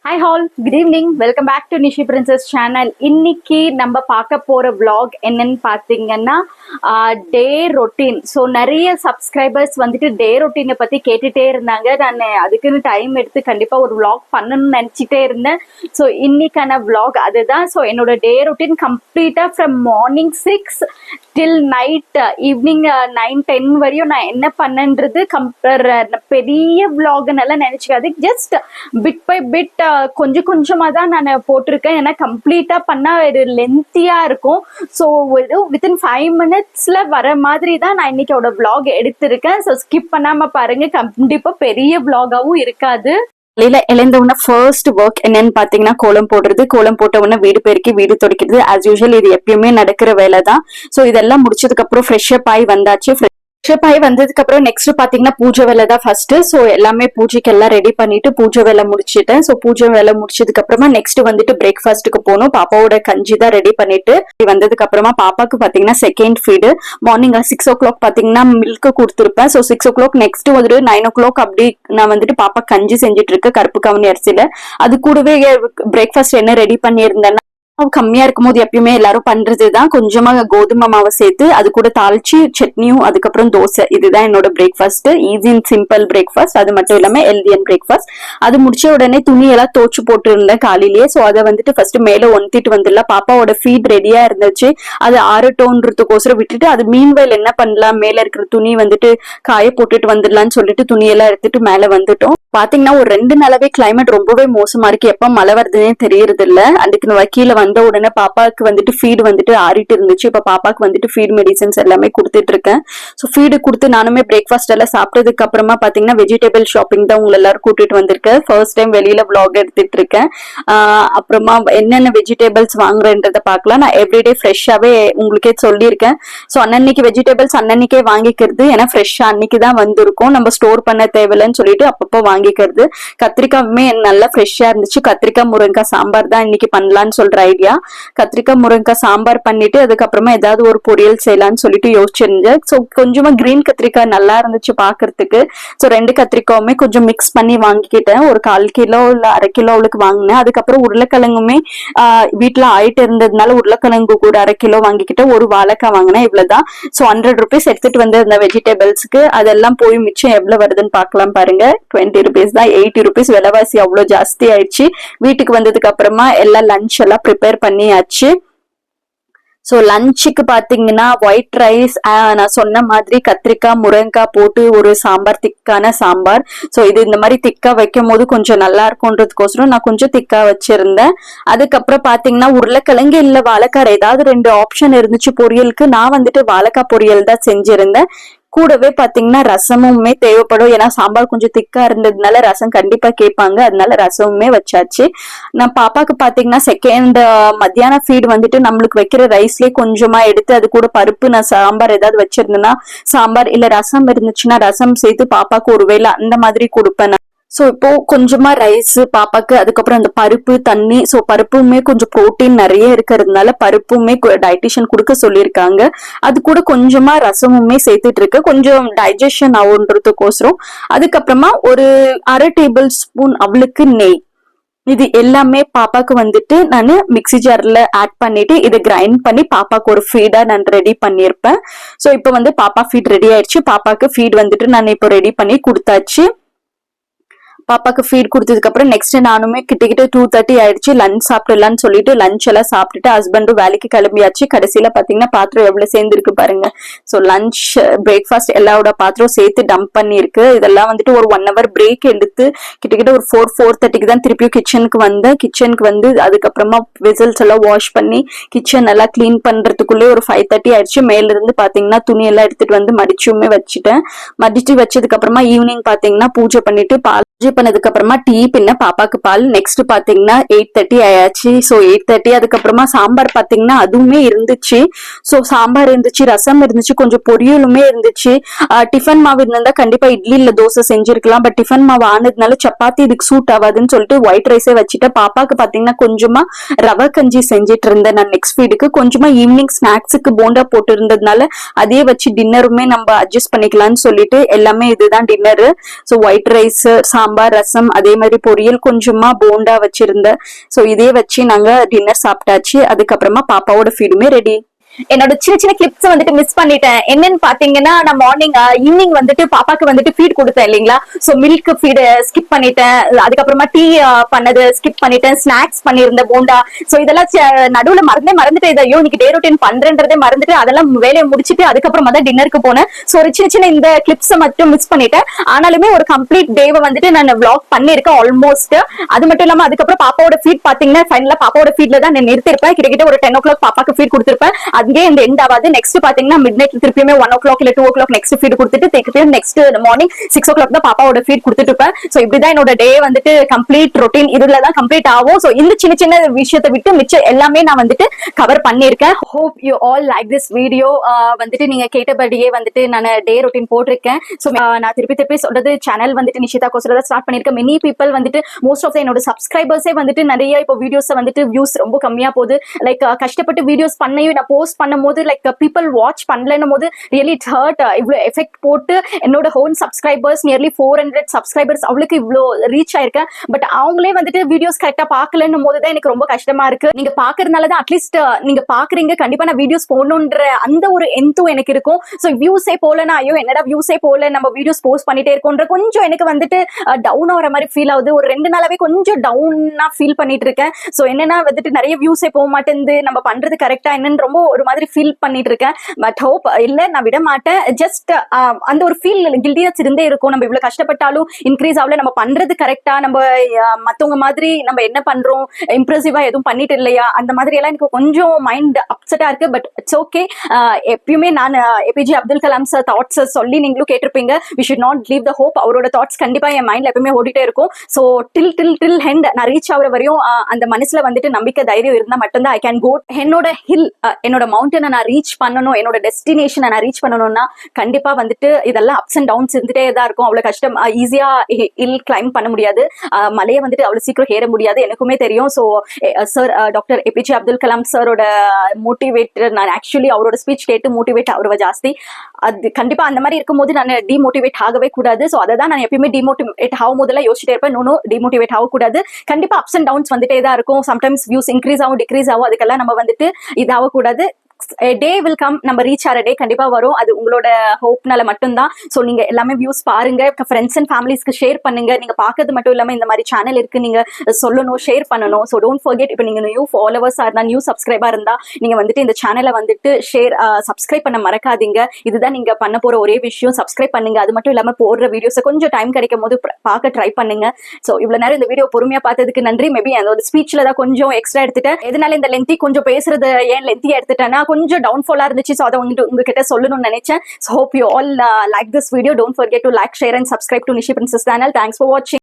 Hi all, good evening. Welcome back to Nishi Princess channel. இன்னைக்கு நம்ம பார்க்க போற vlog என்னன்னு பார்த்தீங்கன்னா டே ரொட்டீன். ஸோ நிறைய சப்ஸ்கிரைபர்ஸ் வந்துட்டு டே ரொட்டீனை பற்றி கேட்டுகிட்டே இருந்தாங்க. நான் அதுக்குன்னு டைம் எடுத்து கண்டிப்பாக ஒரு vlog பண்ணணும்னு நினச்சிட்டே இருந்தேன். ஸோ இன்னைக்கான vlog அதுதான். ஸோ என்னோட டே ரொட்டீன் கம்ப்ளீட்டாக from morning 6 till night evening 9-10 வரையும் நான் என்ன பண்ணன்றது பெரிய vlogனெல்லாம் நினச்சிக்காது. ஜஸ்ட் பிட் பை பிட் கொஞ்சம் கொஞ்சமாக தான் நான் போட்டிருக்கேன். ஏன்னா கம்ப்ளீட்டாக பண்ணால் ஒரு லென்த்தியாக இருக்கும். ஸோ வித்தின் 5 minutesல வர மாதிரி தான் நான் இன்னைக்கோட vlog எடுத்திருக்கேன். ஸோ ஸ்கிப் பண்ணாமல் பாருங்க, கண்டிப்பாக பெரிய vlog-ஆவும் இருக்காது. காலையில எழுந்த உடனே ஃபர்ஸ்ட் ஒர்க் என்னன்னு பாத்தீங்கன்னா கோலம் போடுறது. கோலம் போட்ட உடனே வீடு பெருக்கி வீடு துடைக்கிறது. ஆஸ் யூஷுவல் இது எப்பயுமே நடக்கிற வேலை தான். ஸோ இதெல்லாம் முடிச்சதுக்கு அப்புறம் ஃப்ரெஷ் அப் ஆகி வந்தாச்சு. ஃப்ரெஷ்அப் ஆகி வந்ததுக்கு அப்புறம் நெக்ஸ்ட் பாத்தீங்கன்னா பூஜை வேலை தான் ஃபர்ஸ்ட். ஸோ எல்லாமே பூஜைக்கு எல்லாம் ரெடி பண்ணிட்டு பூஜை வேலை முடிச்சிட்டேன். ஸோ பூஜை வேலை முடிச்சதுக்கு அப்புறமா நெக்ஸ்ட் வந்துட்டு பிரேக்ஃபாஸ்ட்டுக்கு போகணும். பாப்பாவோட கஞ்சி தான் ரெடி பண்ணிட்டு வந்ததுக்கு அப்புறமா பாப்பாக்கு பாத்தீங்கன்னா செகண்ட் ஃபீடு மார்னிங் 6 o'clock பாத்தீங்கன்னா மில்க் கொடுத்துருப்பேன். ஸோ 6 o'clock நெக்ஸ்ட் வந்துட்டு 9 o'clock அப்படி நான் வந்துட்டு பாப்பா கஞ்சி செஞ்சுட்டு இருக்கேன் கருப்பு கவுனி அரிசியில. அது கூடவே பிரேக்ஃபாஸ்ட் என்ன ரெடி பண்ணியிருந்தேன்னா கம்மியா இருக்கும்போது எப்பயுமே எல்லாரும் பண்றதுதான், கொஞ்சமா கோதுமை மாவை சேர்த்து அது கூட தாளிச்சு சட்னியும் அதுக்கப்புறம் தோசை. இதுதான் என்னோட breakfast. Easy and simple breakfast. அது மட்டும் இல்லாம ஹெல்தியன் பிரேக்ஃபாஸ்ட். அது முடிச்ச உடனே துணியெல்லாம் தோச்சு போட்டு இருந்தேன் காலையிலேயே. ஸோ அதை வந்துட்டு ஃபர்ஸ்ட் மேல ஒன்த்திட்டு வந்துடலாம். பாப்பாவோட ஃபீட் ரெடியா இருந்துச்சு. அது ஆறட்டோன்றதுக்கோசரம் விட்டுட்டு அது மீன்வயல் என்ன பண்ணலாம், மேல இருக்கிற துணி வந்துட்டு காய போட்டுட்டு வந்துடலாம்னு சொல்லிட்டு துணியெல்லாம் எடுத்துட்டு மேல வந்துட்டோம். பாத்தீங்கன்னா ஒரு 2 நாளாவே கிளைமேட் ரொம்பவே மோசமா இருக்கு. எப்ப மழை வருதுன்னே தெரியறது இல்ல. அதுக்கு வக்கீல வந்த உடனே பாப்பாவுக்கு வந்துட்டு ஃபீடு வந்துட்டு ஆறிட்டு இருந்துச்சு. இப்ப பாப்பாக்கு வந்துட்டு ஃபீட் மெடிசன்ஸ் எல்லாமே கொடுத்துட்டு இருக்கேன். ஸோ ஃபீடு கொடுத்து நானுமே பிரேக்ஃபாஸ்ட் எல்லாம் சாப்பிட்டதுக்கு அப்புறமா பாத்தீங்கன்னா வெஜிடபிள் ஷாப்பிங் தான் உங்களை எல்லாரும் கூட்டிட்டு வந்திருக்கேன். ஃபர்ஸ்ட் டைம் வெளியில vlog எடுத்துட்டு இருக்கேன். அப்புறமா என்னென்ன வெஜிடபிள்ஸ் வாங்குறேன்றத பாக்கலாம். நான் எவ்ரிடே ஃப்ரெஷ்ஷாவே உங்களுக்கே சொல்லியிருக்கேன். ஸோ அன்னன்னைக்கு வெஜிடபிள்ஸ் அன்னன்னைக்கே வாங்கிக்கிறது. ஏன்னா ஃப்ரெஷ்ஷா அன்னைக்கு தான் வந்திருக்கும், நம்ம ஸ்டோர் பண்ண தேவையில்லைன்னு சொல்லிட்டு அப்பப்போ வாங்கிக்கிறது. கத்திரிக்காயுமே நல்லா ஃப்ரெஷ்ஷா இருந்துச்சு. கத்திரிக்காய் முருங்கைக்காய் சாம்பார் தான் இன்னைக்கு பண்ணலான்னு சொல்ற ஐடியா. கத்திரிக்காய் முருங்கைக்காய் சாம்பார் பண்ணிட்டு அதுக்கப்புறமா ஏதாவது ஒரு பொரியல் செய்யலாம்னு சொல்லிட்டு யோசிச்சிருந்தேன். ஸோ கொஞ்சமா கிரீன் கத்திரிக்காய் நல்லா இருந்துச்சு பாக்குறதுக்கு. ஸோ 2 கத்திரிக்காயுமே கொஞ்சம் மிக்ஸ் பண்ணி வாங்கிக்கிட்டேன். ஒரு 1/4 கிலோ இல்ல 1/2 கிலோ அவளுக்கு வாங்கினேன். அதுக்கப்புறம் உருளைக்கிழங்குமே வீட்டுல ஆயிட்டு இருந்ததுனால உருளைக்கிழங்கு கூட 1/2 கிலோ வாங்கிக்கிட்டேன். ஒரு வாழைக்காய் வாங்கினேன். இவ்வளவுதான். ஸோ 100 rupees எடுத்துட்டு வந்து அந்த வெஜிடபிள்ஸ்க்கு அதெல்லாம் போய் மிச்சம் எவ்வளவு வருதுன்னு பாக்கலாம் பாருங்க. 20 rupees தான். 80 rupees விலைவாசி அவ்வளவு ஜாஸ்தி ஆயிடுச்சு. வீட்டுக்கு வந்ததுக்கு அப்புறமா எல்லாம் லஞ்ச் எல்லாம் ப்ரிப்பேர் பண்ணியாச்சு. ஸோ லஞ்சுக்கு பாத்தீங்கன்னா ஒயிட் ரைஸ், நான் சொன்ன மாதிரி கத்திரிக்காய் முருங்கைக்காய் போட்டு ஒரு சாம்பார், திக்கான சாம்பார். ஸோ இது இந்த மாதிரி திக்கா வைக்கும் போது கொஞ்சம் நல்லா இருக்கும்ன்றதுக்கோசரம் நான் கொஞ்சம் திக்கா வச்சிருந்தேன். அதுக்கப்புறம் பாத்தீங்கன்னா உருளைக்கிழங்கு இல்ல வாழைக்காய் ஏதாவது 2 ஆப்ஷன் இருந்துச்சு பொரியலுக்கு. நான் வந்துட்டு வாழைக்காய் பொரியல் தான் செஞ்சிருந்தேன். கூடவே பாத்தீங்கன்னா ரசமுமே தேவைப்படும். ஏன்னா சாம்பார் கொஞ்சம் திக்கா இருந்ததுனால ரசம் கண்டிப்பா கேட்பாங்க. அதனால ரசமுமே வச்சாச்சு. நான் பாப்பாக்கு பாத்தீங்கன்னா செகண்ட் மத்தியான ஃபீட் வந்துட்டு நம்மளுக்கு வைக்கிற ரைஸ்லயே கொஞ்சமா எடுத்து அது கூட பருப்பு, நான் சாம்பார் ஏதாவது வச்சிருந்தேன்னா சாம்பார் இல்ல ரசம் இருந்துச்சுன்னா ரசம் சேர்த்து பாப்பாக்கு ஒருவேளை அந்த மாதிரி கொடுப்பேன். ஸோ இப்போ கொஞ்சமா ரைஸ் பாப்பாக்கு, அதுக்கப்புறம் அந்த பருப்பு தண்ணி. ஸோ பருப்புமே கொஞ்சம் ப்ரோட்டீன் நிறைய இருக்கிறதுனால பருப்புமே டயட்டிஷியன் கொடுக்க சொல்லியிருக்காங்க. அது கூட கொஞ்சமா ரசமுமே சேர்த்துட்டு இருக்கு, கொஞ்சம் டைஜஷன் ஆகுன்றதுக்கோசரம். அதுக்கப்புறமா ஒரு 1/2 tablespoon அவளுக்கு நெய். இது எல்லாமே பாப்பாக்கு வந்துட்டு நான் மிக்சி ஜார்ல ஆட் பண்ணிட்டு இதை கிரைண்ட் பண்ணி பாப்பாக்கு ஒரு ஃபீடா நான் ரெடி பண்ணியிருப்பேன். ஸோ இப்போ வந்து பாப்பா ஃபீட் ரெடி ஆயிடுச்சு. பாப்பாக்கு ஃபீட் வந்துட்டு நான் இப்போ ரெடி பண்ணி கொடுத்தாச்சு. பாப்பாக்கு ஃபீட் கொடுத்ததுக்கு அப்புறம் நெக்ஸ்ட் நானுமே கிட்ட 2:30 ஆயிடுச்சு. லஞ்ச் சாப்பிடலான்னு சொல்லிட்டு லஞ்ச் எல்லாம் சாப்பிட்டுட்டு ஹஸ்பண்டும் வேலைக்கு கிளம்பியாச்சு. கடைசியில பாத்தீங்கன்னா பாத்திரம் எவ்வளவு சேர்ந்துருக்கு பாருங்க. ஸோ லஞ்ச் பிரேக்ஃபாஸ்ட் எல்லாரோட பாத்திரம் சேர்த்து டம்ப் பண்ணிருக்கு. இதெல்லாம் வந்துட்டு ஒரு 1 hour பிரேக் எடுத்து கிட்ட ஒரு 4:30க்கு தான் திருப்பியும் கிச்சனுக்கு வந்தேன். கிச்சனுக்கு வந்து அதுக்கப்புறமா வெசல்ஸ் எல்லாம் வாஷ் பண்ணி கிச்சன் எல்லாம் கிளீன் பண்றதுக்குள்ளே ஒரு 5:30 ஆயிடுச்சு. மேல இருந்து பாத்தீங்கன்னா துணி எல்லாம் எடுத்துட்டு வந்து மடிச்சுமே வச்சுட்டேன். மடிச்சு வச்சதுக்கு அப்புறமா ஈவினிங் பாத்தீங்கன்னா பூஜை பண்ணிட்டு பூஜை பண்ணதுக்கு அப்புறமா டீ பின்ன பாப்பாக்கு பால். நெக்ஸ்ட் பாத்தீங்கன்னா 8:30 ஆயாச்சு. ஸோ 8:30 அதுக்கப்புறமா சாம்பார் பாத்தீங்கன்னா அதுவுமே இருந்துச்சு. ஸோ சாம்பார் இருந்துச்சு, ரசம் இருந்துச்சு, கொஞ்சம் பொரியலுமே இருந்துச்சு. டிஃபன் மாவு இருந்தா கண்டிப்பா இட்லி இல்ல தோசை செஞ்சிருக்கலாம். பட் டிஃபன் மாவு ஆனதுனால சப்பாத்தி இதுக்கு சூட் ஆகாதுன்னு சொல்லிட்டு ஒயிட் ரைஸே வச்சுட்டு பாப்பாக்கு பாத்தீங்கன்னா கொஞ்சமா ரவை கஞ்சி செஞ்சுட்டு இருந்தேன். நான் நெக்ஸ்ட் வீடுக்கு கொஞ்சமா ஈவினிங் ஸ்நாக்ஸுக்கு போண்டா போட்டு இருந்ததுனால அதே வச்சு டின்னருமே நம்ம அட்ஜஸ்ட் பண்ணிக்கலாம்னு சொல்லிட்டு எல்லாமே இதுதான் dinner. So white rice, sambar, sambar, rasam, அதே மாதிரி பொரியல், கொஞ்சமா போண்டா வச்சிருந்தேன். ஸோ இதே வச்சு நாங்க டின்னர் சாப்பிட்டாச்சு. அதுக்கப்புறமா பாப்பாவோட ஃபீடுமே ரெடி. என்னோட சின்ன சின்ன கிளிப்ஸ் வந்துட்டு மிஸ் பண்ணிட்டேன். என்னன்னு பாத்தீங்கன்னா, நான் மார்னிங் ஈவினிங் வந்துட்டு பாப்பாக்கு வந்துட்டு ஃபீட் கொடுத்தேன் இல்லைங்களா. சோ மில்க் ஃபீடு ஸ்கிப் பண்ணிட்டேன். அதுக்கப்புறமா டீ பண்ணது ஸ்கிப் பண்ணிட்டேன். ஸ்நாக்ஸ் பண்ணிருந்தேன், போண்டா. சோ இதெல்லாம் நடுவுல மறந்துட்டு இதையோ இன்னைக்கு டே ரொட்டீன் பண்றேன்றதே மறந்துட்டு அதெல்லாம் வேலையை முடிச்சுட்டு அதுக்கப்புறமா தான் டின்னருக்கு போனேன். சோ ஒரு சின்ன சின்ன இந்த கிளிப்ஸ் மட்டும் மிஸ் பண்ணிட்டேன். ஆனாலுமே ஒரு கம்ப்ளீட் டேவை வந்துட்டு நான் விளாக் பண்ணிருக்கேன் ஆல்மோஸ்ட். அது மட்டும் இல்லாம அதுக்கப்புறம் பாப்பாவோட ஃபீட் பாத்தீங்கன்னா ஃபைனலா பாப்பாவோட ஃபீட்ல தான் நான் நிறுத்திருப்பேன். கிட்டத்தட்ட ஒரு 10 o'clock பாப்பாக்கு ஃபீட் கொடுத்திருப்பேன். அங்கே இந்த எண்ட் ஆகாது. நெக்ஸ்ட் பாத்தீங்கன்னா மிட் நைட் திருப்பியுமே 1 o'clock இல்ல 2 o'clock நெக்ஸ்ட் ஃபீட் கொடுத்துட்டு திருப்பியும் நெக்ஸ்ட் மார்னிங் 6 o'clock தான் பாப்பாவோட ஃபீட் கொடுத்துட்டு இருப்பேன். சோ இப்படிதான் என்னோட டே வந்துட்டு கம்ப்ளீட் ரொட்டீன் இதுலதான் கம்ப்ளீட் ஆகும். சோ இந்த சின்ன சின்ன விஷயத்தை விட்டு மிச்சம் எல்லாமே நான் வந்துட்டு கவர் பண்ணிருக்கேன். Hope you all like this video. வந்துட்டு நீங்க கேட்டபடியே வந்துட்டு நான் டே ரொட்டீன் போட்டிருக்கேன். சோ நான் திருப்பி சொல்றது, சேனல் வந்துட்டு நிஷிதா கோசரதா ஸ்டார்ட் பண்ணிருக்கேன். மெனி பீப்பிள் வந்துட்டு மோஸ்ட் ஆஃப் என்னோட சப்ஸ்கிரைபர்ஸே வந்துட்டு நிறைய இப்போ வீடியோஸ் வந்துட்டு வியூஸ் ரொம்ப கம்மியா போகுது. லைக் கஷ்டப்பட்டு வீடியோஸ் பண்ணையும் நான் போஸ்ட் பண்ணும்போது லைக் பீப்பிள் வாட்ச் பண்ணலன்னும் போது ரியலி இட் ஹர்ட். இவ்வளவு எஃபெக்ட் போட்டு என்னோட ஹோன் சப்ஸ்கிரைபர்ஸ் நியர்லி 400 சப்ஸ்கிரைபர்ஸ் அவளுக்கு இவ்வளோ ரீச் ஆயிருக்கேன். பட் அவங்களே வந்துட்டு வீடியோஸ் கரெக்டா பாக்கலன்னும் போது தான் எனக்கு ரொம்ப கஷ்டமா இருக்கு. நீங்க பாக்குறதுனாலதான் அட்லீஸ்ட் நீங்க பாக்குறீங்க, கண்டிப்பா நான் வீடியோஸ் போடணுன்ற அந்த ஒரு எந்தும் எனக்கு இருக்கும். ஸோ வியூஸே போலனா ஐயோ என்னடா வியூஸே போல, நம்ம வீடியோஸ் போஸ்ட் பண்ணிட்டே இருக்கோன்ற கொஞ்சம் எனக்கு வந்துட்டு டவுன் ஆகிற மாதிரி ஃபீல் ஆகுது. ஒரு 2 நாளாவே கொஞ்சம் டவுனா ஃபீல் பண்ணிட்டு இருக்கேன். ஸோ என்னன்னா வந்துட்டு நிறைய வியூஸே போக மாட்டேங்குது, நம்ம பண்றது கரெக்டா என்னன்னு ரொம்ப ஒரு மாதிரி ஃபீல் பண்ணிட்டு இருக்கேன். பட் ஹோப் இல்ல, நான் விட மாட்டேன். ஜஸ்ட் அந்த ஒரு ஃபீல் கில்டினஸ் இருந்தே இருக்கும். நம்ம இவ்வளவு கஷ்டப்பட்டாலும் இன்க்ரீஸ் ஆகல, நம்ம பண்றது கரெக்டா, நம்ம மத்தவங்க மாதிரி நம்ம என்ன பண்றோம் இம்ப்ரெசிவா எதுவும் பண்ணிட்டு இல்லையா, அந்த மாதிரி எல்லாம் எனக்கு கொஞ்சம் மைண்ட் அப்செட்டா இருக்கு. But it's okay. எப்பயுமே நான் APJ Abdul Kalam sir thoughts சொல்லி நீங்களும் கேட்டிருப்பீங்க, we should not leave the hope. அவரோட தாட்ஸ் கண்டிப்பா என் மைண்ட்ல எப்பவுமே ஓடிட்டே இருக்கும். ஸோ டில் ஹெண்ட் நான் ரீச் ஆகிற வரையும் அந்த மனசுல வந்துட்டு நம்பிக்கை தைரியம் இருந்தா மட்டும்தான் ஐ கேன் கோ என்னோட ஹில், என்னோட மவுண்டனை நான் ரீச் பண்ணணும், என்னோட டெஸ்டினேஷனை நான் ரீச் பண்ணணும்னா கண்டிப்பா வந்துட்டு இதெல்லாம் அப்ஸ் அண்ட் டவுன்ஸ் இருந்துட்டே தான் இருக்கும். அவ்வளவு கஷ்டம் ஈஸியா ஹில் கிளைம் பண்ண முடியாது. மலையை வந்துட்டு அவ்வளவு சீக்கிரம் ஏற முடியாது, எனக்குமே தெரியும். So sir doctor APJ Abdul Kalam சாரோட மோட்டிவேட்டர் நான். ஆக்சுவலி அவரோட ஸ்பீச் கேட்டு மோட்டிவேட் ஆகுறவ ஜாஸ்தி. அது கண்டிப்பா அந்த மாதிரி இருக்கும்போது நான் டிமோட்டிவேட் ஆகவே கூடாது. ஸோ அதை தான் நான் எப்பயுமே டிமோட்டிவேட் ஆகும் போதெல்லாம் யோசிச்சுட்டே இருப்பேன். நோ டிமோட்டிவேட் ஆகக்கூடாது. கண்டிப்பா அப்ஸ் அண்ட் டவுன்ஸ் வந்துட்டே தான் இருக்கும். சம்டைம்ஸ் வியூஸ் இன்க்ரீஸ் ஆகும், டிக்ரீஸ் ஆகும். அதுக்கெல்லாம் நம்ம வந்துட்டு இதாகக்கூடாது. டே வில் கம், நம்ம ரீச் ஆகிற டே கண்டிப்பா வரும். அது உங்களோட ஹோப்னால மட்டும்தான். ஸோ நீங்க எல்லாமே வியூஸ் பாருங்க, ஃப்ரெண்ட்ஸ் அண்ட் ஃபேமிலிஸ்க்கு ஷேர் பண்ணுங்க. நீங்க பாக்குறது மட்டும் இல்லாம இந்த மாதிரி சேனல் இருக்கு நீங்க சொல்லணும், ஷேர் பண்ணணும். ஸோ டோன்ட் ஃபர்கெட், இப்போ நீங்க நியூ ஃபாலோவர்ஸ் இருந்தா, நியூ சப்ஸ்கிரைபா இருந்தா நீங்க வந்துட்டு இந்த சேனலை வந்துட்டு ஷேர் சப்ஸ்கிரைப் பண்ண மறக்காதீங்க. இதுதான் நீங்க பண்ண போற ஒரே விஷயம், சப்ஸ்கிரைப் பண்ணுங்க. அது மட்டும் இல்லாம போடுற வீடியோஸை கொஞ்சம் டைம் கிடைக்கும் போது பார்க்க ட்ரை பண்ணுங்க. ஸோ இவ்வளவு நேரம் இந்த வீடியோ பொறுமையா பார்த்ததுக்கு நன்றி. மேபி அந்த ஸ்பீச்ல தான் கொஞ்சம் எக்ஸ்ட்ரா எடுத்துட்டேன். எதனால இந்த லென்த்தி கொஞ்சம் பேசுறது ஏன் லென்த்தியா எடுத்துட்டேன்னா கொஞ்சம் டவுன்ஃபாலா இருந்துச்சு. ஸோ அதை உங்ககிட்ட சொல்லணும்னு நினைச்சேன். So hope you all like this video. Don't forget to like, share and subscribe to Nishi princess channel. Thanks for வாட்சிங்.